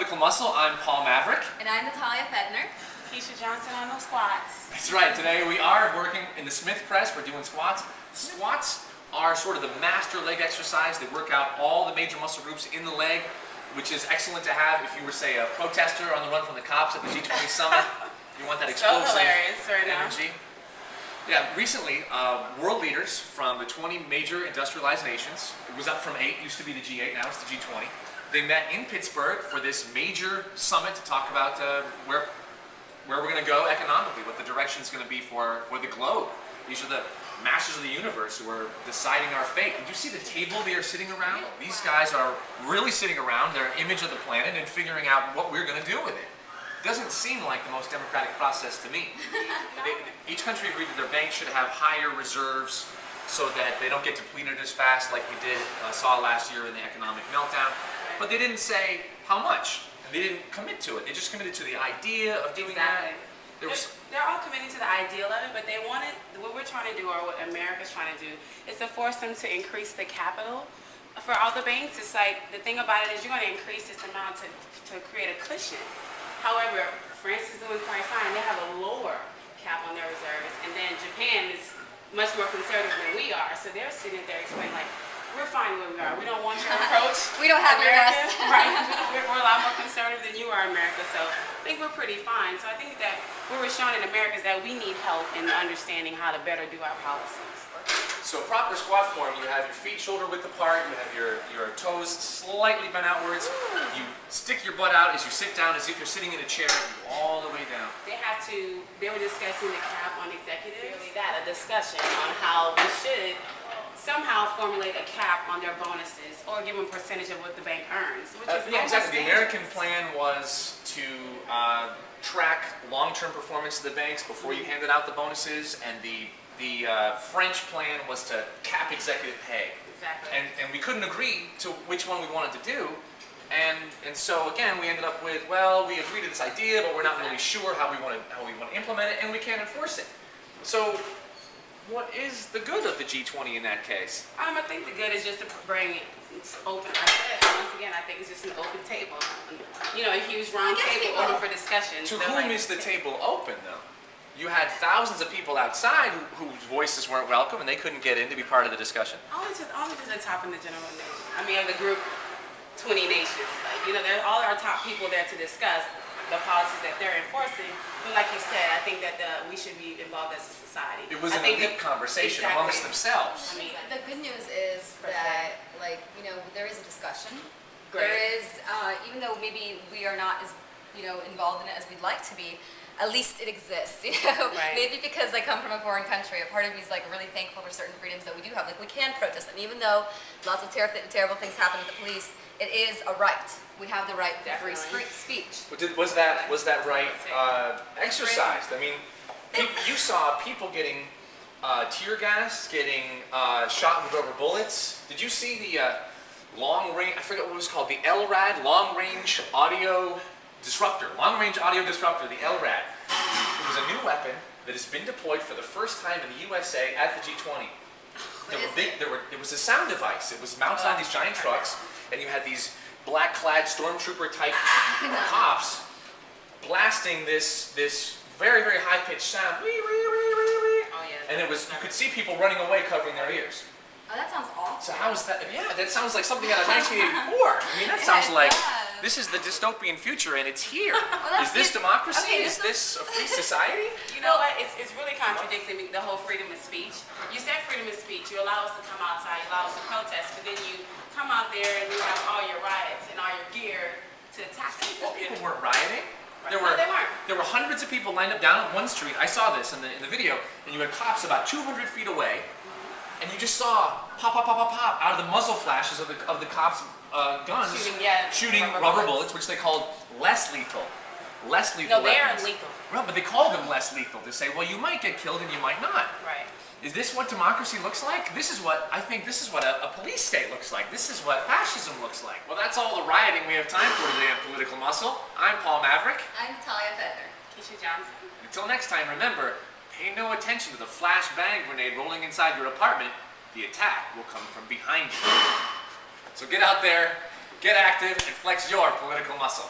Political Muscle. I'm Paul Maverick. And I'm Natalia Fedner. Keisha Johnson on those squats. That's right. Today we are working in the Smith press. We're doing squats. Squats are sort of the master leg exercise. They work out all the major muscle groups in the leg, which is excellent to have if you were, say, a protester on the run from the cops at the G20 summit. You want that explosive so hilarious right energy. Yeah, recently, world leaders from the 20 major industrialized nations, it was up from 8, used to be the G8, now it's the G20. They met in Pittsburgh for this major summit to talk about where we're going to go economically, what the direction is going to be for the globe. These are the masters of the universe who are deciding our fate. Did you see the table they are sitting around? These guys are really sitting around, they're an image of the planet, and figuring out what we're going to do with it. Doesn't seem like the most democratic process to me. Each country agreed that their banks should have higher reserves so that they don't get depleted as fast like we saw last year in the economic meltdown. But they didn't say how much. And they didn't commit to it. They just committed to the idea of doing that. They're all committed to the ideal of it, but they wanted, what we're trying to do, or what America's trying to do, is to force them to increase the capital. For all the banks, it's like, the thing about it is you're going to increase this amount to create a cushion. However, France is doing quite fine. They have a lower cap on their reserves. And then Japan is much more conservative than we are. So they're sitting there explaining, like, we're fine where we are. We don't want your approach. We don't have your America. best. Right. We're a lot more conservative than you are, America. So I think we're pretty fine. So I think that what we're showing in America is that we need help in understanding how to better do our policies. So proper squat form, you have your feet shoulder width apart, you have your toes slightly bent outwards, you stick your butt out as you sit down as if you're sitting in a chair, all the way down. They were discussing the cap on executives. Really a discussion on how we should somehow formulate a cap on their bonuses or give them a percentage of what the bank earns. Yeah, exactly. The American plan was to track long-term performance of the banks before you handed out the bonuses, and the French plan was to cap executive pay. Exactly. And we couldn't agree to which one we wanted to do. And so again, we ended up with, well, we agreed to this idea, but we're not really sure how we want to implement it, and we can't enforce it. So what is the good of the G20 in that case? I think the good is just to bring it open. I said, once again, I think it's just an open table. You know, a huge round table open for discussion. To whom is the table open, though? You had thousands of people outside whose voices weren't welcome and they couldn't get in to be part of the discussion. Only to the top in the general nation. I mean, of the group 20 nations. Like, you know, all our top people there to discuss the policies that they're enforcing. But like you said, I think that we should be involved as a society. It was an elite conversation amongst themselves. I mean, the good news is that, like, you know, there is a discussion. Great. There is, even though maybe we are not as, you know, involved in it as we'd like to be, at least it exists, you know? Right. Maybe because I come from a foreign country, a part of me is like really thankful for certain freedoms that we do have. Like we can protest, and even though lots of terrible things happen with the police, it is a right. We have the right to free speech. Was that right exercised? I mean, you saw people getting tear gas, getting shot with rubber bullets. Did you see the long range? I forget what it was called. The LRAD, long range audio disruptor, long-range audio disruptor, the LRAD. It was a new weapon that has been deployed for the first time in the USA at the G20. It was a sound device. It was mounted on these giant trucks, and you had these black-clad stormtrooper-type cops blasting this very, very high-pitched sound. Wee, wee, wee, wee, wee. Oh, yeah. And you could see people running away covering their ears. Oh, that sounds awful. So how is that? Yeah, that sounds like something out of 1984. I mean, that sounds like this is the dystopian future, and it's here. Is this democracy? Okay, is this a free society? You know what? It's really contradicting the whole freedom of speech. You said freedom of speech. You allow us to come outside. You allow us to protest, but then you come out there and you have all your riots and all your gear to attack people. Well, people weren't rioting. They weren't. There were hundreds of people lined up down on one street. I saw this in the video, and you had cops about 200 feet away. And you just saw pop, pop, pop, pop, pop out of the muzzle flashes of the cops' guns, shooting rubber bullets, which they called less lethal. Less lethal. No, they are weapons. lethal. Well, but they called them less lethal to say, well, you might get killed and you might not. Right. Is this what democracy looks like? I think this is what a police state looks like. This is what fascism looks like. Well, that's all the rioting we have time for today on Political Muscle. I'm Paul Maverick. I'm Natalia Fedner. Keisha Johnson. Until next time, remember, pay no attention to the flash bang grenade rolling inside your apartment. The attack will come from behind you. So get out there, get active, and flex your political muscle.